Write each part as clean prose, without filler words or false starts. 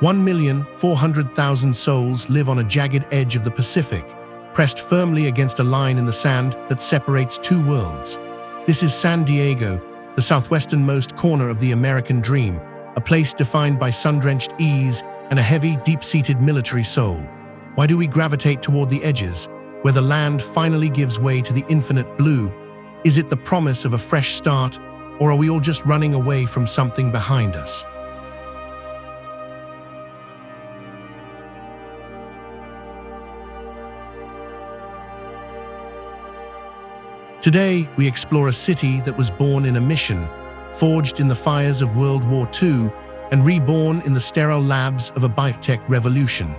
1,400,000 souls live on a jagged edge of the Pacific, pressed firmly against a line in the sand that separates two worlds. This is San Diego, the southwesternmost corner of the American dream, a place defined by sun-drenched ease and a heavy, deep-seated military soul. Why do we gravitate toward the edges, where the land finally gives way to the infinite blue? Is it the promise of a fresh start, or are we all just running away from something behind us? Today, we explore a city that was born in a mission, forged in the fires of World War II, and reborn in the sterile labs of a biotech revolution.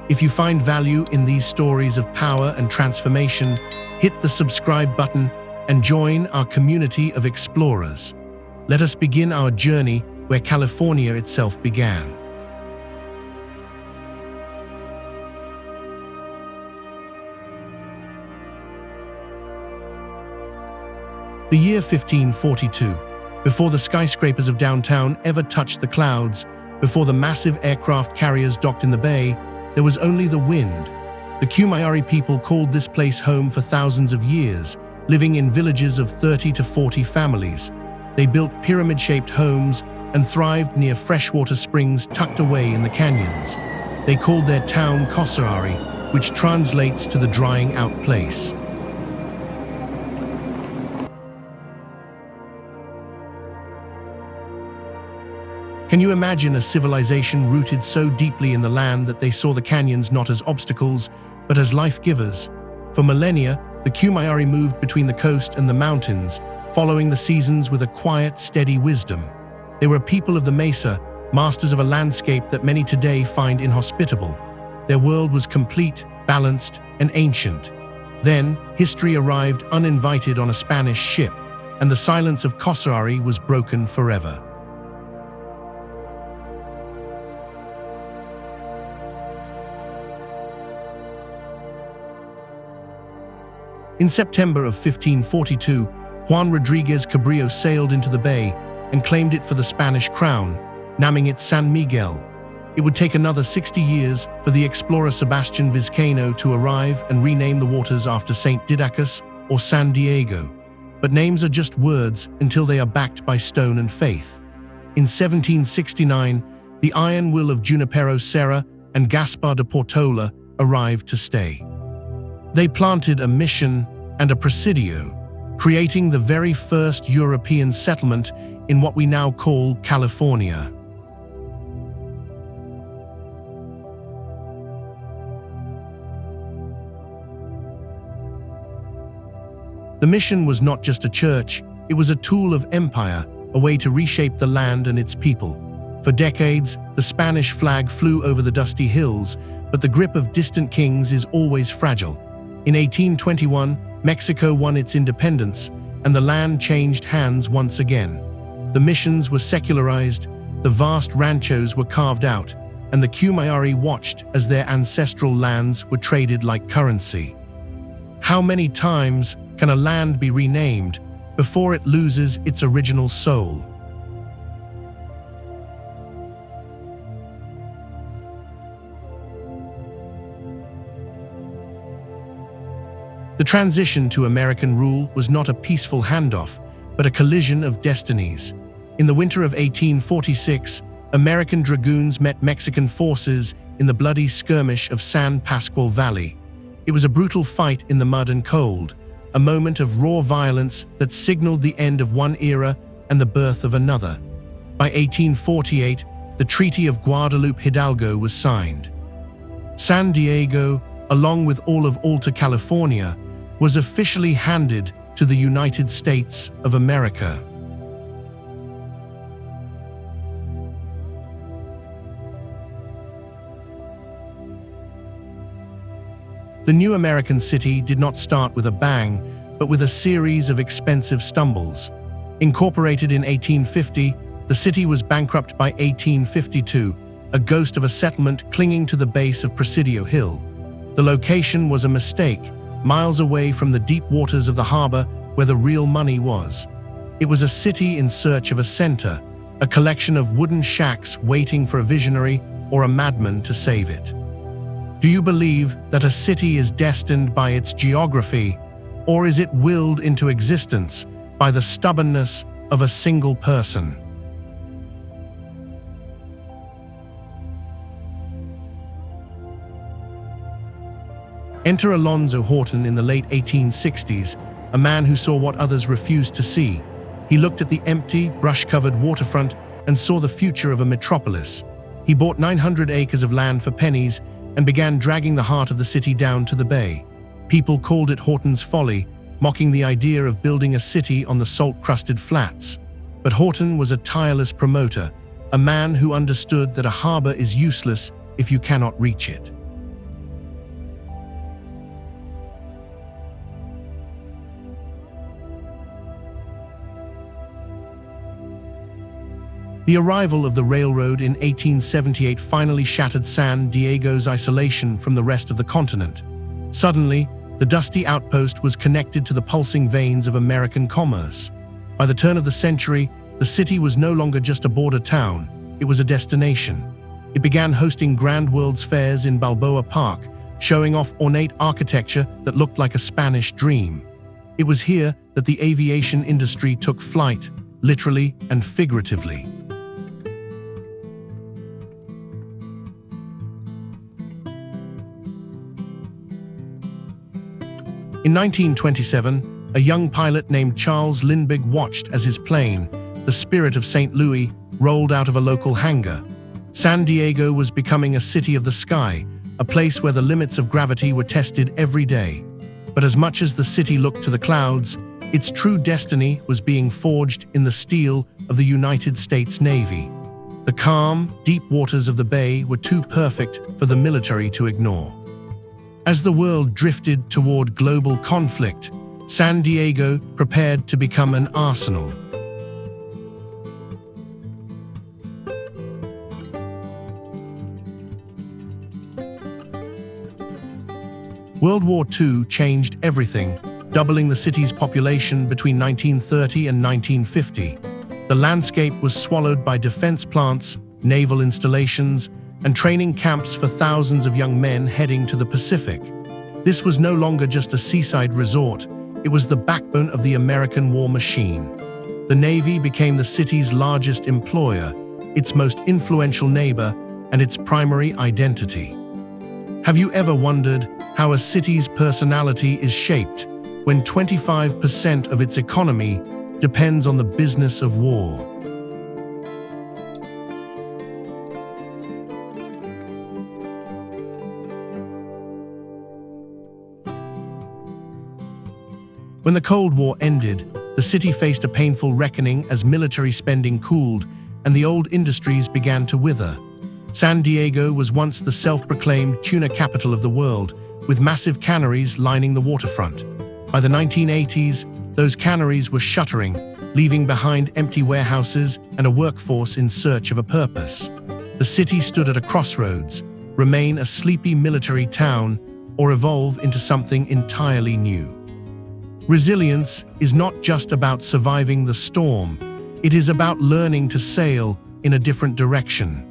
If you find value in these stories of power and transformation, hit the subscribe button and join our community of explorers. Let us begin our journey where California itself began. The year 1542, before the skyscrapers of downtown ever touched the clouds, before the massive aircraft carriers docked in the bay, there was only the wind. The Kumeyaay people called this place home for thousands of years, living in villages of 30 to 40 families. They built pyramid-shaped homes and thrived near freshwater springs tucked away in the canyons. They called their town Kumeyaay, which translates to the drying out place. Can you imagine a civilization rooted so deeply in the land that they saw the canyons not as obstacles, but as life-givers? For millennia, the Kumeyaay moved between the coast and the mountains, following the seasons with a quiet, steady wisdom. They were a people of the mesa, masters of a landscape that many today find inhospitable. Their world was complete, balanced, and ancient. Then, history arrived uninvited on a Spanish ship, and the silence of Kumeyaay was broken forever. In September of 1542, Juan Rodriguez Cabrillo sailed into the bay and claimed it for the Spanish crown, naming it San Miguel. It would take another 60 years for the explorer Sebastian Vizcaino to arrive and rename the waters after St. Didacus or San Diego. But names are just words until they are backed by stone and faith. In 1769, the iron will of Junipero Serra and Gaspar de Portola arrived to stay. They planted a mission and a presidio, creating the very first European settlement in what we now call California. The mission was not just a church, it was a tool of empire, a way to reshape the land and its people. For decades, the Spanish flag flew over the dusty hills, but the grip of distant kings is always fragile. In 1821, Mexico won its independence, and the land changed hands once again. The missions were secularized, the vast ranchos were carved out, and the Kumeyaay watched as their ancestral lands were traded like currency. How many times can a land be renamed before it loses its original soul? The transition to American rule was not a peaceful handoff, but a collision of destinies. In the winter of 1846, American dragoons met Mexican forces in the bloody skirmish of San Pascual Valley. It was a brutal fight in the mud and cold, a moment of raw violence that signaled the end of one era and the birth of another. By 1848, the Treaty of Guadalupe Hidalgo was signed. San Diego, along with all of Alta California, was officially handed to the United States of America. The new American city did not start with a bang, but with a series of expensive stumbles. Incorporated in 1850, the city was bankrupt by 1852, a ghost of a settlement clinging to the base of Presidio Hill. The location was a mistake, miles away from the deep waters of the harbor where the real money was. It was a city in search of a center, a collection of wooden shacks waiting for a visionary, or a madman to save it? Do you believe that a city is destined by its geography, or is it willed into existence by the stubbornness of a single person? Enter Alonzo Horton in the late 1860s, a man who saw what others refused to see. He looked at the empty, brush-covered waterfront and saw the future of a metropolis. He bought 900 acres of land for pennies and began dragging the heart of the city down to the bay. People called it Horton's Folly, mocking the idea of building a city on the salt-crusted flats. But Horton was a tireless promoter, a man who understood that a harbor is useless if you cannot reach it. The arrival of the railroad in 1878 finally shattered San Diego's isolation from the rest of the continent. Suddenly, the dusty outpost was connected to the pulsing veins of American commerce. By the turn of the century, the city was no longer just a border town, it was a destination. It began hosting grand World's Fairs in Balboa Park, showing off ornate architecture that looked like a Spanish dream. It was here that the aviation industry took flight, literally and figuratively. In 1927, a young pilot named Charles Lindbergh watched as his plane, the Spirit of St. Louis, rolled out of a local hangar. San Diego was becoming a city of the sky, a place where the limits of gravity were tested every day. But as much as the city looked to the clouds, its true destiny was being forged in the steel of the United States Navy. The calm, deep waters of the bay were too perfect for the military to ignore. As the world drifted toward global conflict, San Diego prepared to become an arsenal. World War II changed everything, doubling the city's population between 1930 and 1950. The landscape was swallowed by defense plants, naval installations, and training camps for thousands of young men heading to the Pacific. This was no longer just a seaside resort, it was the backbone of the American war machine. The Navy became the city's largest employer, its most influential neighbor, and its primary identity. Have you ever wondered how a city's personality is shaped when 25% of its economy depends on the business of war? When the Cold War ended, the city faced a painful reckoning as military spending cooled and the old industries began to wither. San Diego was once the self-proclaimed tuna capital of the world, with massive canneries lining the waterfront. By the 1980s, those canneries were shuttering, leaving behind empty warehouses and a workforce in search of a purpose. The city stood at a crossroads: remain a sleepy military town or evolve into something entirely new. Resilience is not just about surviving the storm, it is about learning to sail in a different direction.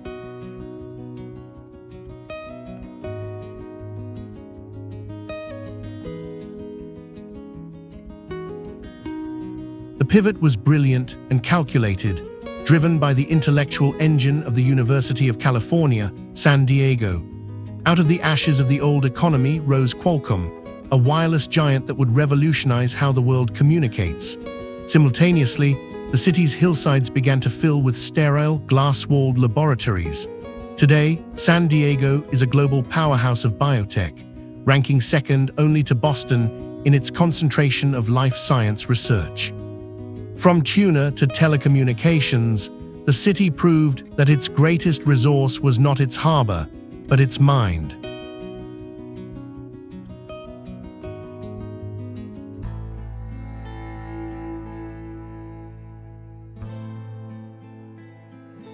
The pivot was brilliant and calculated, driven by the intellectual engine of the University of California, San Diego. Out of the ashes of the old economy rose Qualcomm, a wireless giant that would revolutionize how the world communicates. Simultaneously, the city's hillsides began to fill with sterile, glass-walled laboratories. Today, San Diego is a global powerhouse of biotech, ranking second only to Boston in its concentration of life science research. From tuna to telecommunications, the city proved that its greatest resource was not its harbor, but its mind.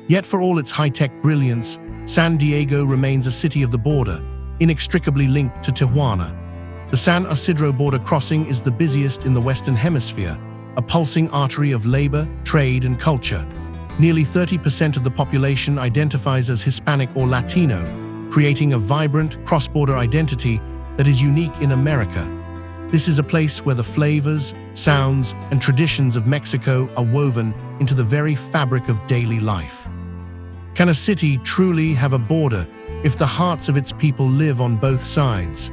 Yet for all its high-tech brilliance, San Diego remains a city of the border, inextricably linked to Tijuana. The San Isidro border crossing is the busiest in the Western Hemisphere, a pulsing artery of labor, trade, and culture. Nearly 30% of the population identifies as Hispanic or Latino, creating a vibrant cross-border identity that is unique in America. This is a place where the flavors, sounds, and traditions of Mexico are woven into the very fabric of daily life. Can a city truly have a border if the hearts of its people live on both sides?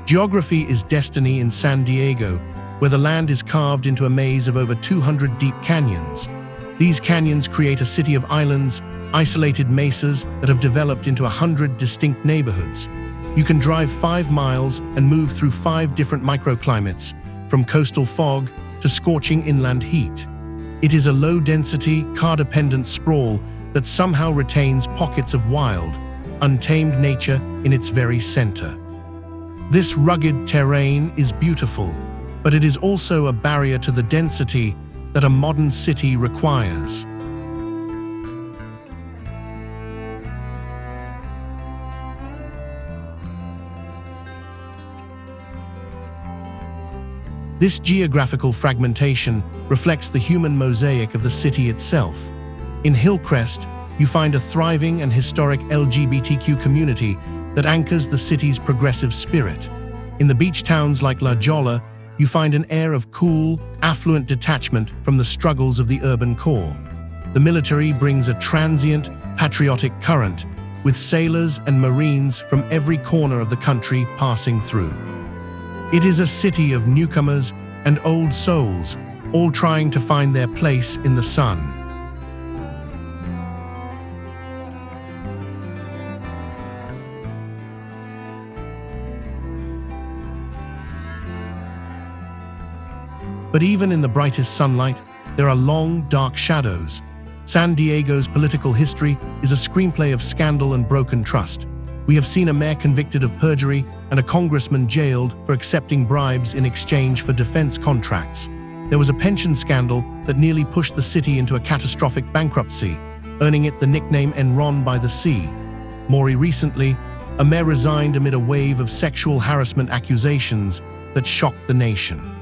Geography is destiny in San Diego, where the land is carved into a maze of over 200 deep canyons. These canyons create a city of islands, isolated mesas that have developed into 100 distinct neighborhoods. You can drive 5 miles and move through 5 different microclimates, from coastal fog to scorching inland heat. It is a low-density, car-dependent sprawl that somehow retains pockets of wild, untamed nature in its very center. This rugged terrain is beautiful, but it is also a barrier to the density that a modern city requires. This geographical fragmentation reflects the human mosaic of the city itself. In Hillcrest, you find a thriving and historic LGBTQ community that anchors the city's progressive spirit. In the beach towns like La Jolla, you find an air of cool, affluent detachment from the struggles of the urban core. The military brings a transient, patriotic current, with sailors and Marines from every corner of the country passing through. It is a city of newcomers and old souls, all trying to find their place in the sun. But even in the brightest sunlight, there are long, dark shadows. San Diego's political history is a screenplay of scandal and broken trust. We have seen a mayor convicted of perjury and a congressman jailed for accepting bribes in exchange for defense contracts. There was a pension scandal that nearly pushed the city into a catastrophic bankruptcy, earning it the nickname Enron by the Sea. More recently, a mayor resigned amid a wave of sexual harassment accusations that shocked the nation.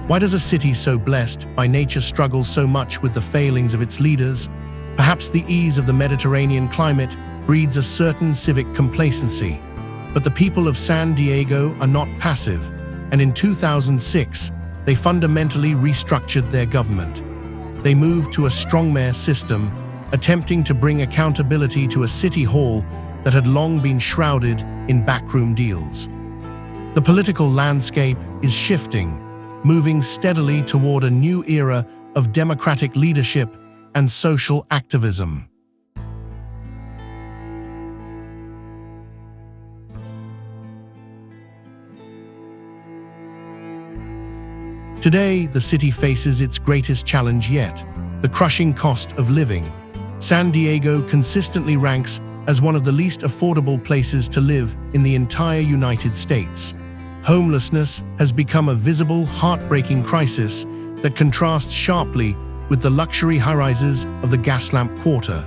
Why does a city so blessed by nature struggle so much with the failings of its leaders? Perhaps the ease of the Mediterranean climate breeds a certain civic complacency. But the people of San Diego are not passive, and in 2006, they fundamentally restructured their government. They moved to a strongman system, attempting to bring accountability to a city hall that had long been shrouded in backroom deals. The political landscape is shifting, moving steadily toward a new era of democratic leadership and social activism. Today, the city faces its greatest challenge yet, the crushing cost of living. San Diego consistently ranks as one of the least affordable places to live in the entire United States. Homelessness has become a visible, heartbreaking crisis that contrasts sharply with the luxury high-rises of the Gaslamp Quarter.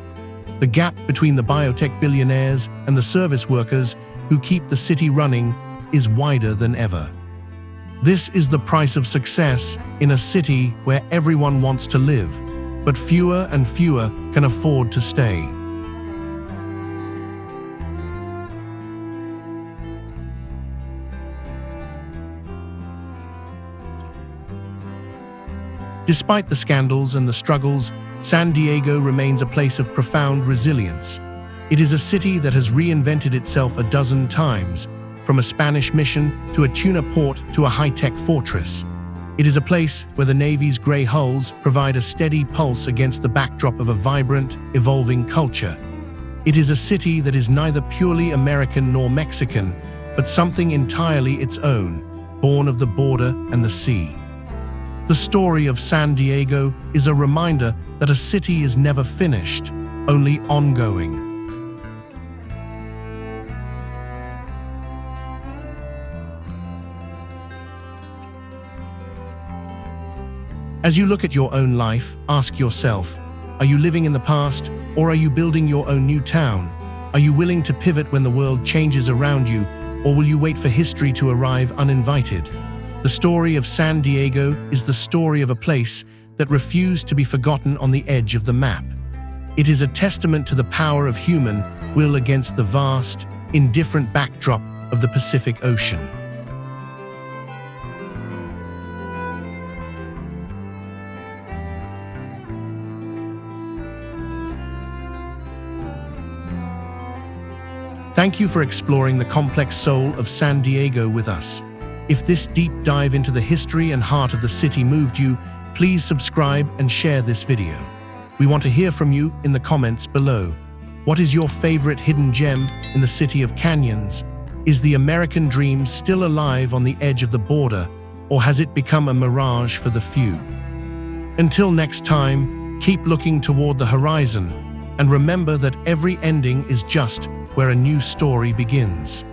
The gap between the biotech billionaires and the service workers who keep the city running is wider than ever. This is the price of success in a city where everyone wants to live, but fewer and fewer can afford to stay. Despite the scandals and the struggles, San Diego remains a place of profound resilience. It is a city that has reinvented itself a dozen times, from a Spanish mission to a tuna port to a high-tech fortress. It is a place where the Navy's gray hulls provide a steady pulse against the backdrop of a vibrant, evolving culture. It is a city that is neither purely American nor Mexican, but something entirely its own, born of the border and the sea. The story of San Diego is a reminder that a city is never finished, only ongoing. As you look at your own life, ask yourself, are you living in the past, or are you building your own new town? Are you willing to pivot when the world changes around you, or will you wait for history to arrive uninvited? The story of San Diego is the story of a place that refused to be forgotten on the edge of the map. It is a testament to the power of human will against the vast, indifferent backdrop of the Pacific Ocean. Thank you for exploring the complex soul of San Diego with us. If this deep dive into the history and heart of the city moved you, please subscribe and share this video. We want to hear from you in the comments below. What is your favorite hidden gem in the city of canyons? Is the American dream still alive on the edge of the border, or has it become a mirage for the few? Until next time, keep looking toward the horizon, and remember that every ending is just where a new story begins.